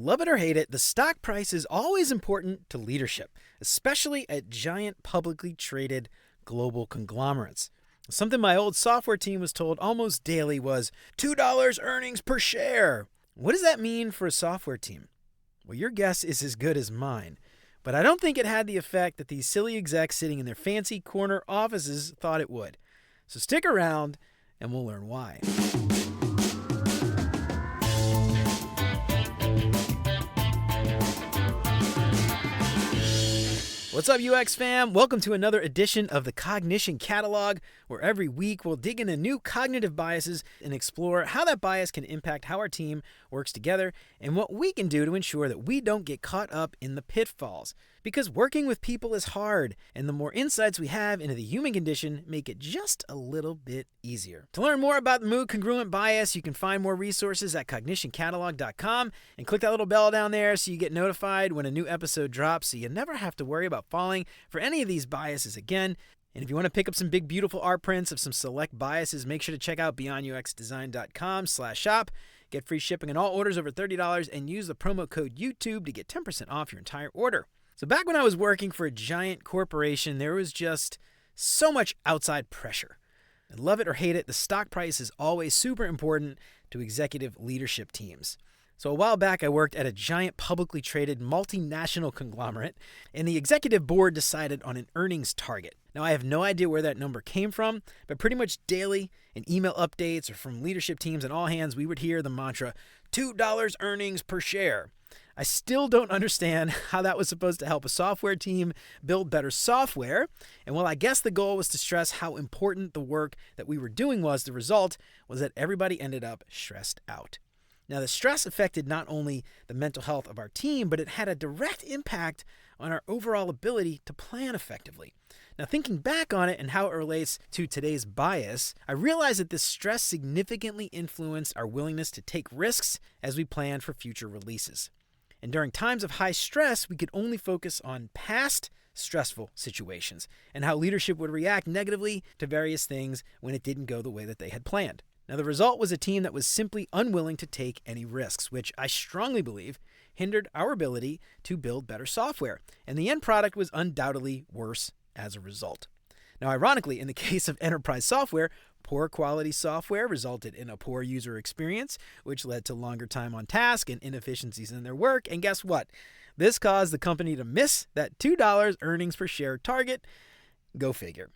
Love it or hate it, the stock price is always important to leadership, especially at giant publicly traded global conglomerates. Something my old software team was told almost daily was $2 earnings per share. What does that mean for a software team? Well, your guess is as good as mine. But I don't think it had the effect that these silly execs sitting in their fancy corner offices thought it would. So stick around and we'll learn why. What's up, UX fam? Welcome to another edition of the Cognition Catalog, where every week we'll dig into new cognitive biases and explore how that bias can impact how our team works together and what we can do to ensure that we don't get caught up in the pitfalls. Because working with people is hard, and the more insights we have into the human condition make it just a little bit easier. To learn more about the mood-congruent bias, you can find more resources at cognitioncatalog.com and click that little bell down there so you get notified when a new episode drops so you never have to worry about falling for any of these biases again. And if you want to pick up some big, beautiful art prints of some select biases, make sure to check out beyonduxdesign.com/shop. Get free shipping on all orders over $30 and use the promo code YouTube to get 10% off your entire order. So back when I was working for a giant corporation, there was just so much outside pressure. And love it or hate it, the stock price is always super important to executive leadership teams. So a while back, I worked at a giant publicly traded multinational conglomerate, and the executive board decided on an earnings target. Now, I have no idea where that number came from, but pretty much daily in email updates or from leadership teams and all hands, we would hear the mantra, $2 earnings per share. I still don't understand how that was supposed to help a software team build better software. And while I guess the goal was to stress how important the work that we were doing was, the result was that everybody ended up stressed out. Now, the stress affected not only the mental health of our team, but it had a direct impact on our overall ability to plan effectively. Now, thinking back on it and how it relates to today's bias, I realized that this stress significantly influenced our willingness to take risks as we plan for future releases. And during times of high stress, we could only focus on past stressful situations and how leadership would react negatively to various things when it didn't go the way that they had planned. Now, the result was a team that was simply unwilling to take any risks, which I strongly believe hindered our ability to build better software. And the end product was undoubtedly worse as a result. Now, ironically, in the case of enterprise software, poor quality software resulted in a poor user experience, which led to longer time on task and inefficiencies in their work. And guess what? This caused the company to miss that $2 earnings per share target. Go figure.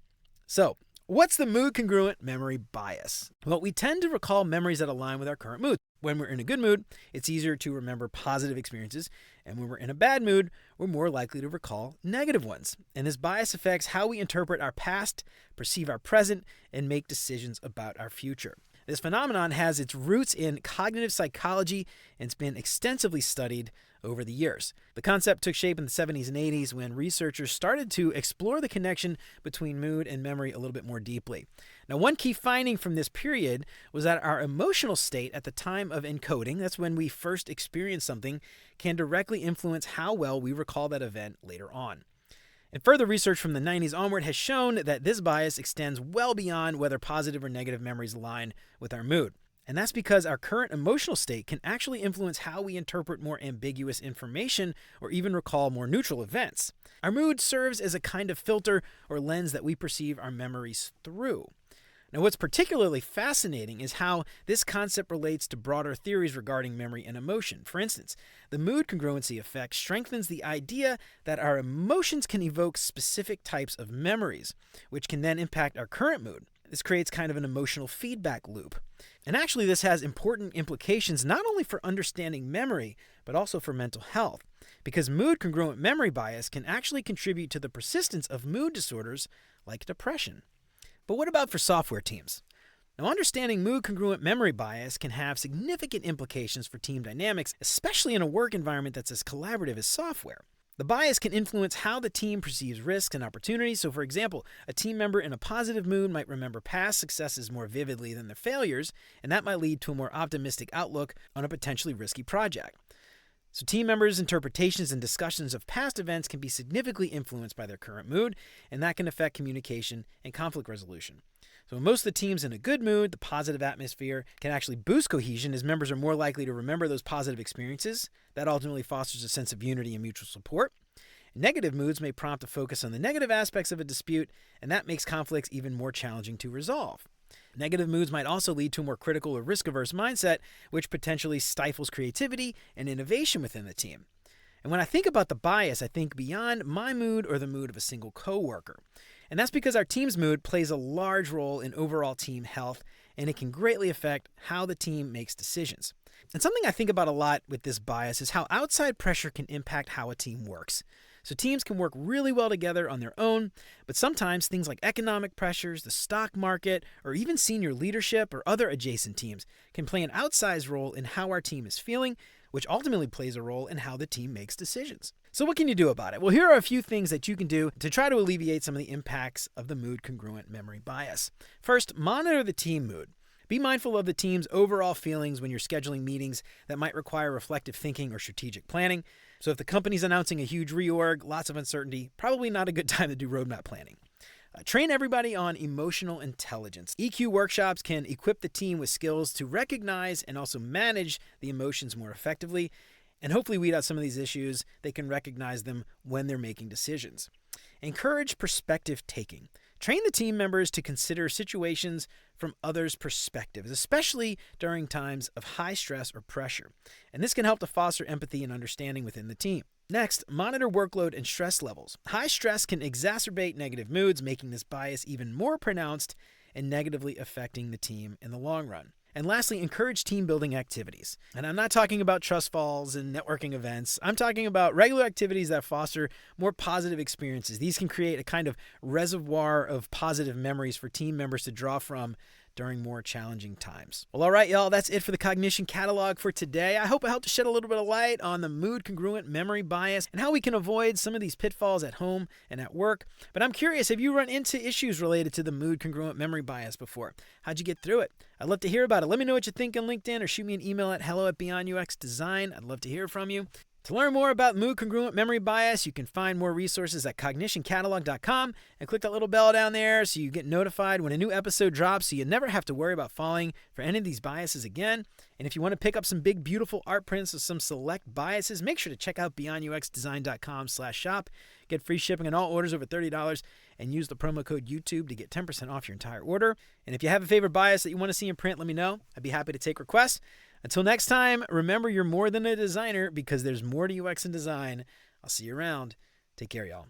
So, what's the mood-congruent memory bias? Well, we tend to recall memories that align with our current mood. When we're in a good mood, it's easier to remember positive experiences, and when we're in a bad mood, we're more likely to recall negative ones. And this bias affects how we interpret our past, perceive our present, and make decisions about our future. This phenomenon has its roots in cognitive psychology and it's been extensively studied over the years. The concept took shape in the 70s and 80s when researchers started to explore the connection between mood and memory a little bit more deeply. Now, one key finding from this period was that our emotional state at the time of encoding, that's when we first experience something, can directly influence how well we recall that event later on. And further research from the 90s onward has shown that this bias extends well beyond whether positive or negative memories align with our mood. And that's because our current emotional state can actually influence how we interpret more ambiguous information or even recall more neutral events. Our mood serves as a kind of filter or lens that we perceive our memories through. Now, what's particularly fascinating is how this concept relates to broader theories regarding memory and emotion. For instance, the mood congruency effect strengthens the idea that our emotions can evoke specific types of memories, which can then impact our current mood. This creates kind of an emotional feedback loop. And actually, this has important implications not only for understanding memory, but also for mental health, because mood-congruent memory bias can actually contribute to the persistence of mood disorders like depression. But what about for software teams? Now, understanding mood-congruent memory bias can have significant implications for team dynamics, especially in a work environment that's as collaborative as software. The bias can influence how the team perceives risks and opportunities. So, for example, a team member in a positive mood might remember past successes more vividly than their failures, and that might lead to a more optimistic outlook on a potentially risky project. So team members' interpretations and discussions of past events can be significantly influenced by their current mood, and that can affect communication and conflict resolution. So So when most of the team's in a good mood, the positive atmosphere can actually boost cohesion as members are more likely to remember those positive experiences. That ultimately fosters a sense of unity and mutual support. Negative moods may prompt a focus on the negative aspects of a dispute, and that makes conflicts even more challenging to resolve. Negative moods might also lead to a more critical or risk-averse mindset, which potentially stifles creativity and innovation within the team. And when I think about the bias, I think beyond my mood or the mood of a single coworker. And that's because our team's mood plays a large role in overall team health, and it can greatly affect how the team makes decisions. And something I think about a lot with this bias is how outside pressure can impact how a team works. So teams can work really well together on their own, but sometimes things like economic pressures, the stock market, or even senior leadership or other adjacent teams can play an outsized role in how our team is feeling, which ultimately plays a role in how the team makes decisions. So what can you do about it? Well, here are a few things that you can do to try to alleviate some of the impacts of the mood-congruent memory bias. First, monitor the team mood. Be mindful of the team's overall feelings when you're scheduling meetings that might require reflective thinking or strategic planning. So if the company's announcing a huge reorg, lots of uncertainty, probably not a good time to do roadmap planning. Train everybody on emotional intelligence. EQ workshops can equip the team with skills to recognize and also manage the emotions more effectively, and hopefully weed out some of these issues. They can recognize them when they're making decisions. Encourage perspective taking. Train the team members to consider situations from others' perspectives, especially during times of high stress or pressure. And this can help to foster empathy and understanding within the team. Next, monitor workload and stress levels. High stress can exacerbate negative moods, making this bias even more pronounced and negatively affecting the team in the long run. And lastly, encourage team building activities. And I'm not talking about trust falls and networking events. I'm talking about regular activities that foster more positive experiences. These can create a kind of reservoir of positive memories for team members to draw from during more challenging times. Well, all right, y'all, that's it for the Cognition Catalog for today. I hope I helped to shed a little bit of light on the mood-congruent memory bias and how we can avoid some of these pitfalls at home and at work. But I'm curious, have you run into issues related to the mood-congruent memory bias before? How'd you get through it? I'd love to hear about it. Let me know what you think on LinkedIn or shoot me an email at hello@beyonduxdesign. I'd love to hear from you. To learn more about mood-congruent memory bias, you can find more resources at cognitioncatalog.com and click that little bell down there so you get notified when a new episode drops so you never have to worry about falling for any of these biases again. And if you want to pick up some big, beautiful art prints of some select biases, make sure to check out beyonduxdesign.com/shop. Get free shipping on all orders over $30 and use the promo code YouTube to get 10% off your entire order. And if you have a favorite bias that you want to see in print, let me know. I'd be happy to take requests. Until next time, remember you're more than a designer because there's more to UX and design. I'll see you around. Take care, y'all.